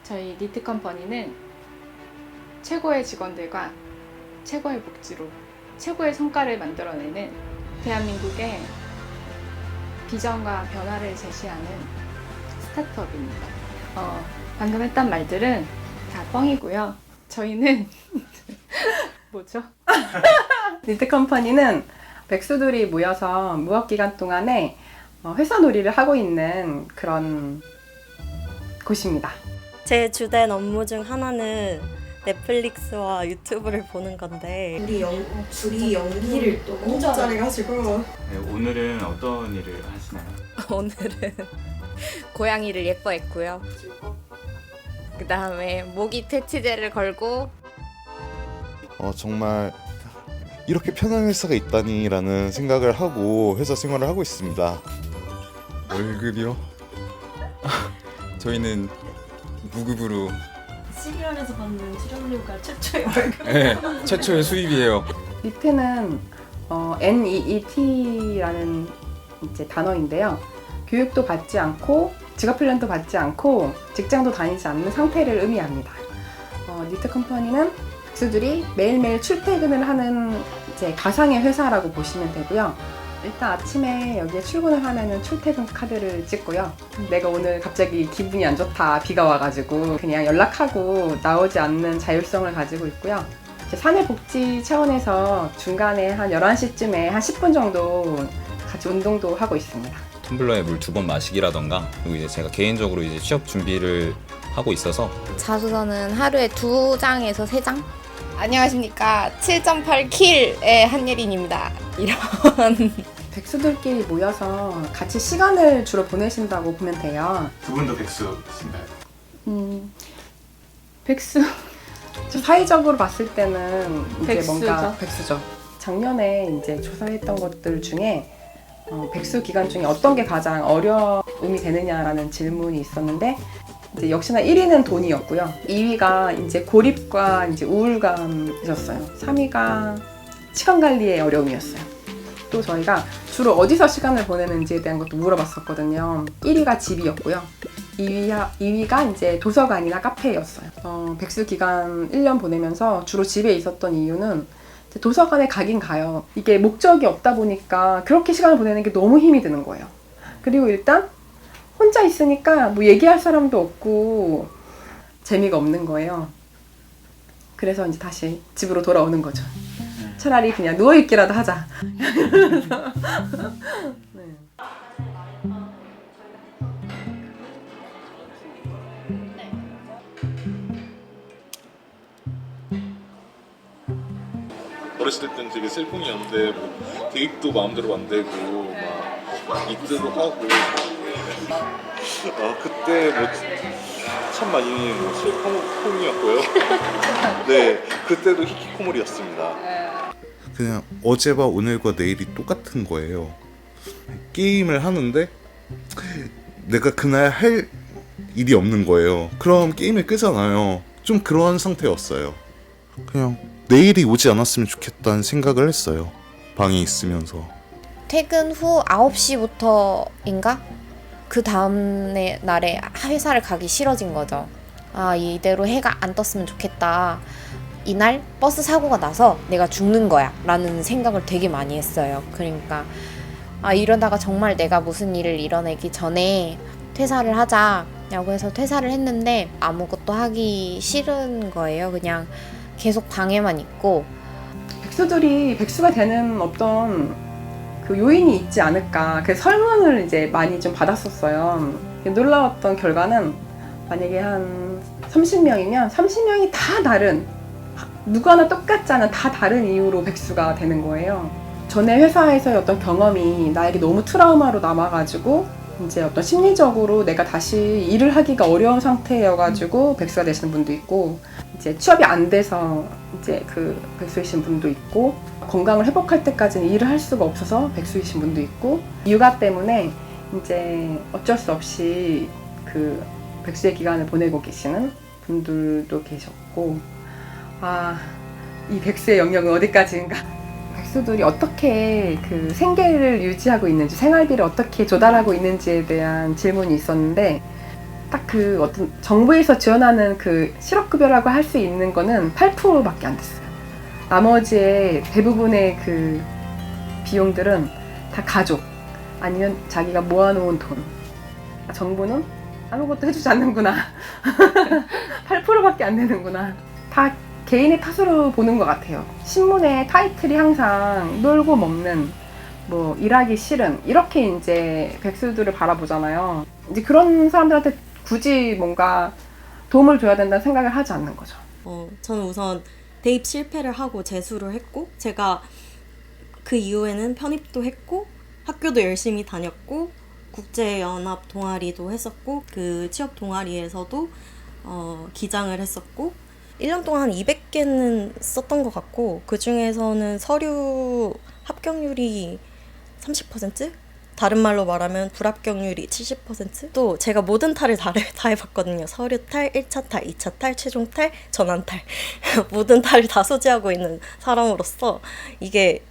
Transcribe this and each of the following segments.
저희 니트 컴퍼니는 최고의 직원들과 최고의 복지로 최고의 성과를 만들어내는 대한민국의 비전과 변화를 제시하는 스타트업입니다. 방금 했던 말들은 다 뻥이고요. 저희는 뭐죠? 니트 컴퍼니는 백수들이 모여서 무업 기간 동안에 회사 놀이를 하고 있는 그런 곳입니다. 제 주된 업무 중 하나는 넷플릭스와 유튜브를 보는 건데 둘이 연기를 너무 잘해가지고 네, 오늘은 어떤 일을 하시나요? 오늘은 고양이를 예뻐했고요. 그 다음에 모기 퇴치제를 걸고 정말 이렇게 편한 회사가 있다니라는 생각을 하고 회사 생활을 하고 있습니다. 월급이요? 저희는 무급으로 시리얼에서 받는 출연료가 최초의 월급. 네, 최초의 수입이에요. 니트는 NEET라는 이제 단어인데요. 교육도 받지 않고 직업훈련도 받지 않고 직장도 다니지 않는 상태를 의미합니다. 니트 컴퍼니는 백수들이 매일매일 출퇴근을 하는 이제 가상의 회사라고 보시면 되고요. 일단 아침에 여기에 출근을 하면은 출퇴근 카드를 찍고요. 내가 오늘 갑자기 기분이 안 좋다, 비가 와가지고 그냥 연락하고 나오지 않는 자율성을 가지고 있고요. 이제 사내복지 차원에서 중간에 한 11시쯤에 한 10분 정도 같이 운동도 하고 있습니다. 텀블러에 물 2번 마시기라던가, 그리고 이제 제가 개인적으로 이제 취업 준비를 하고 있어서 자소서는 하루에 2장에서 3장? 안녕하십니까. 7.8킬의 한예린입니다. 이런 백수들끼리 모여서 같이 시간을 주로 보내신다고 보면 돼요. 두 분도 백수신가요? 백수 사회적으로 봤을 때는 이제 백수죠. 뭔가 백수죠. 작년에 이제 조사했던 것들 중에 백수 기간 중에 어떤 게 가장 어려움이 되느냐라는 질문이 있었는데 이제 역시나 1위는 돈이었고요. 2위가 이제 고립과 이제 우울감이었어요. 3위가 시간 관리의 어려움이었어요. 또 저희가 주로 어디서 시간을 보내는지에 대한 것도 물어봤었거든요. 1위가 집이었고요. 2위가 이제 도서관이나 카페였어요. 백수 기간 1년 보내면서 주로 집에 있었던 이유는 도서관에 가긴 가요. 이게 목적이 없다 보니까 그렇게 시간을 보내는 게 너무 힘이 드는 거예요. 그리고 일단 혼자 있으니까 뭐 얘기할 사람도 없고 재미가 없는 거예요. 그래서 이제 다시 집으로 돌아오는 거죠. 차라리 그냥 누워있기라도 하자. 네. 어렸을 때는 되게 슬픔이었는데 뭐 계획도 마음대로 안 되고 막 입대도 하고 그때 뭐 참 많이 뭐 슬픔이었고요. 네, 그때도 히키코모리였습니다. 그냥 어제와 오늘과 내일이 똑같은 거예요. 게임을 하는데 내가 그날 할 일이 없는 거예요. 그럼 게임을 끄잖아요. 좀 그런 상태였어요. 그냥 내일이 오지 않았으면 좋겠다는 생각을 했어요. 방에 있으면서. 퇴근 후 9시부터인가? 그 다음 날에 회사를 가기 싫어진 거죠. 아, 이대로 해가 안 떴으면 좋겠다. 이날 버스 사고가 나서 내가 죽는 거야 라는 생각을 되게 많이 했어요. 그러니까 이러다가 정말 내가 무슨 일을 이뤄내기 전에 퇴사를 하자라고 해서 퇴사를 했는데 아무것도 하기 싫은 거예요. 그냥 계속 방에만 있고. 백수들이 백수가 되는 어떤 그 요인이 있지 않을까. 그 설문을 이제 많이 좀 받았었어요. 놀라웠던 결과는 만약에 한 30명이면 30명이 다 다른, 누구 하나 똑같지 않은 다 다른 이유로 백수가 되는 거예요. 전에 회사에서의 어떤 경험이 나에게 너무 트라우마로 남아가지고 이제 어떤 심리적으로 내가 다시 일을 하기가 어려운 상태여가지고 백수가 되시는 분도 있고, 이제 취업이 안 돼서 이제 그 백수이신 분도 있고, 건강을 회복할 때까지는 일을 할 수가 없어서 백수이신 분도 있고, 육아 때문에 이제 어쩔 수 없이 그 백수의 기간을 보내고 계시는 분들도 계셨고, 이 백수의 영역은 어디까지인가? 백수들이 어떻게 그 생계를 유지하고 있는지, 생활비를 어떻게 조달하고 있는지에 대한 질문이 있었는데, 딱 그 어떤 정부에서 지원하는 그 실업급여라고 할 수 있는 거는 8%밖에 안 됐어요. 나머지의 대부분의 그 비용들은 다 가족 아니면 자기가 모아놓은 돈. 정부는 아무것도 해주지 않는구나. 8%밖에 안 되는구나. 다 개인의 탓으로 보는 것 같아요. 신문의 타이틀이 항상 놀고 먹는, 뭐 일하기 싫은 이렇게 이제 백수들을 바라보잖아요. 이제 그런 사람들한테 굳이 뭔가 도움을 줘야 된다는 생각을 하지 않는 거죠. 저는 우선 대입 실패를 하고 재수를 했고, 제가 그 이후에는 편입도 했고 학교도 열심히 다녔고 국제연합 동아리도 했었고 그 취업 동아리에서도 기장을 했었고 1년 동안 한 200개는 썼던 것 같고, 그 중에서는 서류 합격률이 30%? 다른 말로 말하면 불합격률이 70%? 또 제가 모든 탈을 다 해봤거든요. 서류 탈, 1차 탈, 2차 탈, 최종 탈, 전환 탈. 모든 탈을 다 소지하고 있는 사람으로서 이게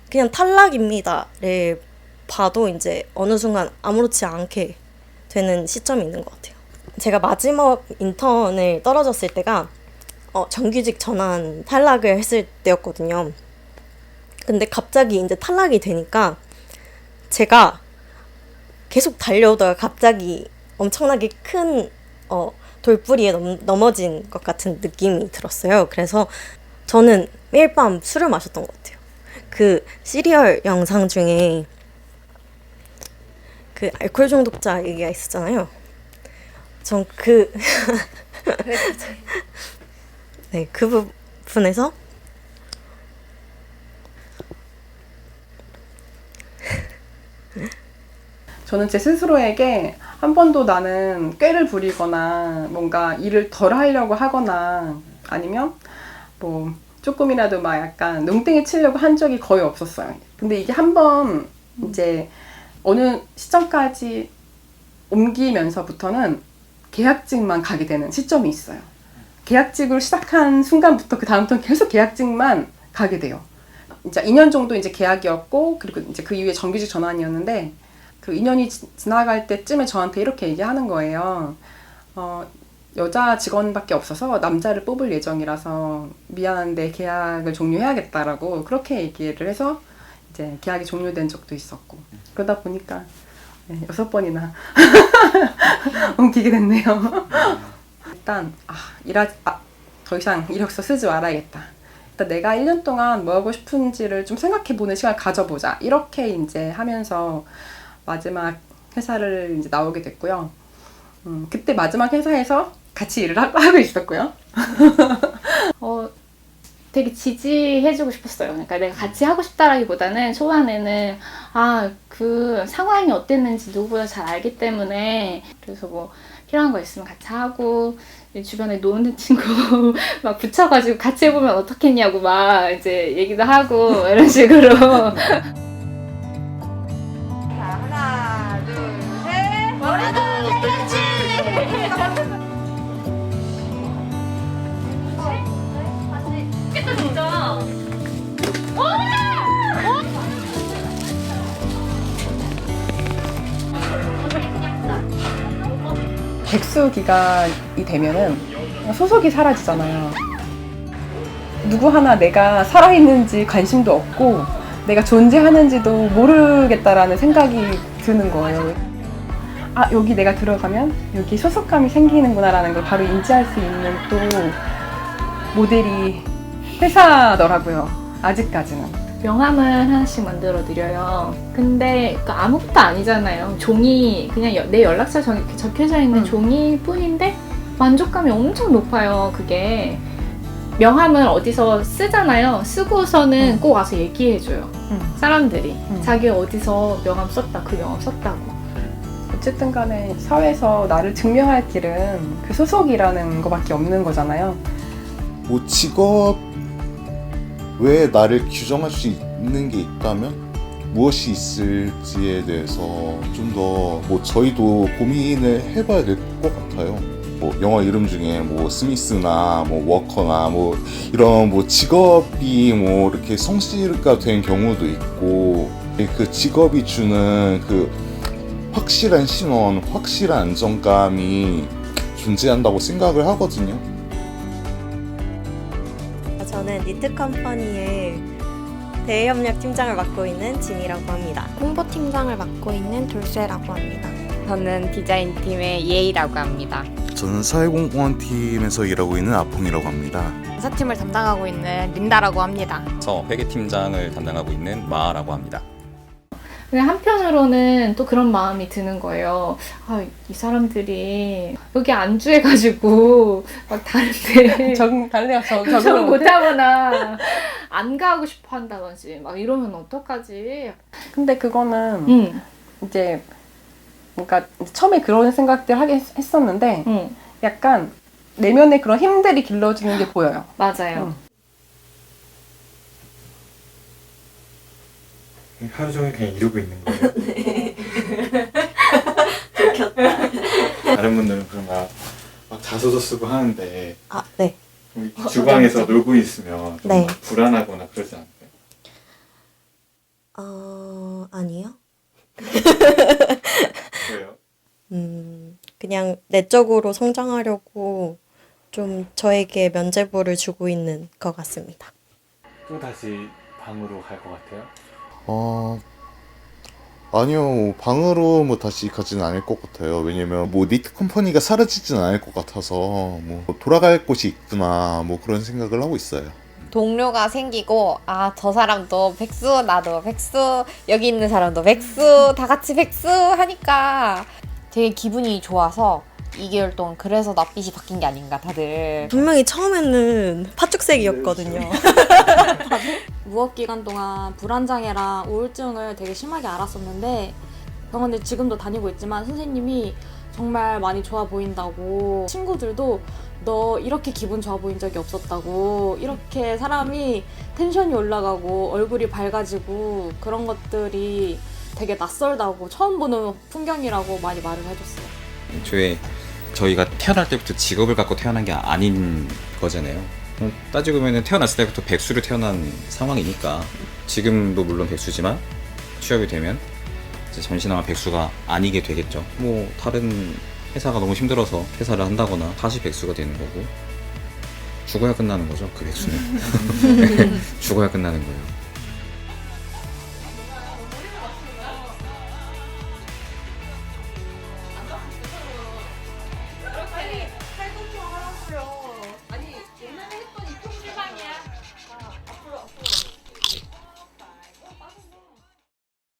그냥 탈락입니다를 봐도 이제 어느 순간 아무렇지 않게 되는 시점이 있는 것 같아요. 제가 마지막 인턴을 떨어졌을 때가 정규직 전환 탈락을 했을 때였거든요. 근데 갑자기 이제 탈락이 되니까 제가 계속 달려오다가 갑자기 엄청나게 큰 돌부리에 넘어진 것 같은 느낌이 들었어요. 그래서 저는 매일 밤 술을 마셨던 것 같아요. 그 시리얼 영상 중에 그 알코올 중독자 얘기가 있었잖아요. 전 네, 그 부분에서 저는 제 스스로에게 한 번도 나는 꾀를 부리거나 뭔가 일을 덜 하려고 하거나 아니면 뭐 조금이라도 막 약간 농땡이 치려고 한 적이 거의 없었어요. 근데 이게 한 번 이제 어느 시점까지 옮기면서부터는 계약직만 가게 되는 시점이 있어요. 계약직을 시작한 순간부터 그 다음부터는 계속 계약직만 가게 돼요. 이제 2년 정도 이제 계약이었고, 그리고 이제 그 이후에 정규직 전환이었는데, 그 2년이 지나갈 때쯤에 저한테 이렇게 얘기하는 거예요. 여자 직원밖에 없어서 남자를 뽑을 예정이라서 미안한데 계약을 종료해야겠다라고 그렇게 얘기를 해서 이제 계약이 종료된 적도 있었고, 그러다 보니까 6번이나 옮기게 됐네요. 일단 더 이상 이력서 쓰지 말아야겠다. 일단 내가 1년 동안 뭐 하고 싶은지를 좀 생각해보는 시간을 가져보자. 이렇게 이제 하면서 마지막 회사를 이제 나오게 됐고요. 그때 마지막 회사에서 같이 일을 하고 있었고요. 되게 지지해주고 싶었어요. 그러니까 내가 같이 하고 싶다라기보다는 초반에는 그 상황이 어땠는지 누구보다 잘 알기 때문에, 그래서 뭐 필요한 거 있으면 같이 하고, 주변에 노는 친구 막 붙여가지고 같이 해보면 어떻겠냐고 막 이제 얘기도 하고 이런 식으로. 백수 기간이 되면은 소속이 사라지잖아요. 누구 하나 내가 살아있는지 관심도 없고 내가 존재하는지도 모르겠다라는 생각이 드는 거예요. 여기 내가 들어가면 여기 소속감이 생기는구나라는 걸 바로 인지할 수 있는 또 모델이 회사더라고요. 아직까지는. 명함을 하나씩 만들어 드려요. 근데 아무것도 아니잖아요. 종이, 그냥 내 연락처 적혀져 있는 종이 뿐인데 만족감이 엄청 높아요. 그게. 명함을 어디서 쓰잖아요. 쓰고서는 꼭 와서 얘기해줘요. 사람들이. 자기 어디서 명함 썼다, 그 명함 썼다고. 어쨌든 간에 사회에서 나를 증명할 길은 그 소속이라는 거밖에 없는 거잖아요. 뭐 직업 왜 나를 규정할 수 있는 게 있다면 무엇이 있을지에 대해서 좀 더 뭐 저희도 고민을 해봐야 될 것 같아요. 뭐 영화 이름 중에 뭐 스미스나 뭐 워커나 뭐 이런 뭐 직업이 뭐 이렇게 성씨가 된 경우도 있고, 그 직업이 주는 그 확실한 신원, 확실한 안정감이 존재한다고 생각을 하거든요. 저는 니트 컴퍼니의 대외협력 팀장을 맡고 있는 진이라고 합니다. 홍보팀장을 맡고 있는 돌쇠라고 합니다. 저는 디자인팀의 예이라고 합니다. 저는 사회공헌팀에서 일하고 있는 아퐁이라고 합니다. 사팀을 담당하고 있는 린다라고 합니다. 저 회계팀장을 담당하고 있는 마아라고 합니다. 근데 한편으로는 또 그런 마음이 드는 거예요. 아, 이 사람들이 여기 안주해가지고 막 다른데 다른 데가 적응을 적응 못해? 못하거나 안 가고 싶어 한다든지 막 이러면 어떡하지? 근데 그거는 이제 그러니까 처음에 그런 생각들 하게 했었는데 약간 내면에 그런 힘들이 길러지는 게 보여요. 맞아요. 하루 종일 그냥 이러고 있는 거예요. 네. 다른 분들은 그런 막 자소서 쓰고 하는데 아, 네. 주방에서 놀고 있으면 좀 네. 불안하거나 그러지 않아요? 아니요. 왜요? 그냥 내적으로 성장하려고 좀 저에게 면죄부를 주고 있는 것 같습니다. 또 다시 방으로 갈 것 같아요? 아니요, 방으로 뭐 다시 가지는 않을 것 같아요. 왜냐면 뭐 니트 컴퍼니가 사라지진 않을 것 같아서 뭐 돌아갈 곳이 있구나 뭐 그런 생각을 하고 있어요. 동료가 생기고 아, 저 사람도 백수, 나도 백수, 여기 있는 사람도 백수, 다 같이 백수 하니까 되게 기분이 좋아서 2개월 동안 그래서 낯빛이 바뀐 게 아닌가 다들. 분명히 처음에는 팥죽색이었거든요. 무업 기간 동안 불안장애랑 우울증을 되게 심하게 앓았었는데 병원에 지금도 다니고 있지만 선생님이 정말 많이 좋아 보인다고, 친구들도 너 이렇게 기분 좋아 보인 적이 없었다고, 이렇게 사람이 텐션이 올라가고 얼굴이 밝아지고 그런 것들이 되게 낯설다고, 처음 보는 풍경이라고 많이 말을 해줬어요. 애초에 저희가 태어날 때부터 직업을 갖고 태어난 게 아닌 거잖아요. 따지고 보면 태어났을 때부터 백수로 태어난 상황이니까 지금도 물론 백수지만 취업이 되면 이제 잠시나마 백수가 아니게 되겠죠. 뭐 다른 회사가 너무 힘들어서 퇴사를 한다거나 다시 백수가 되는 거고, 죽어야 끝나는 거죠, 그 백수는. 죽어야 끝나는 거예요.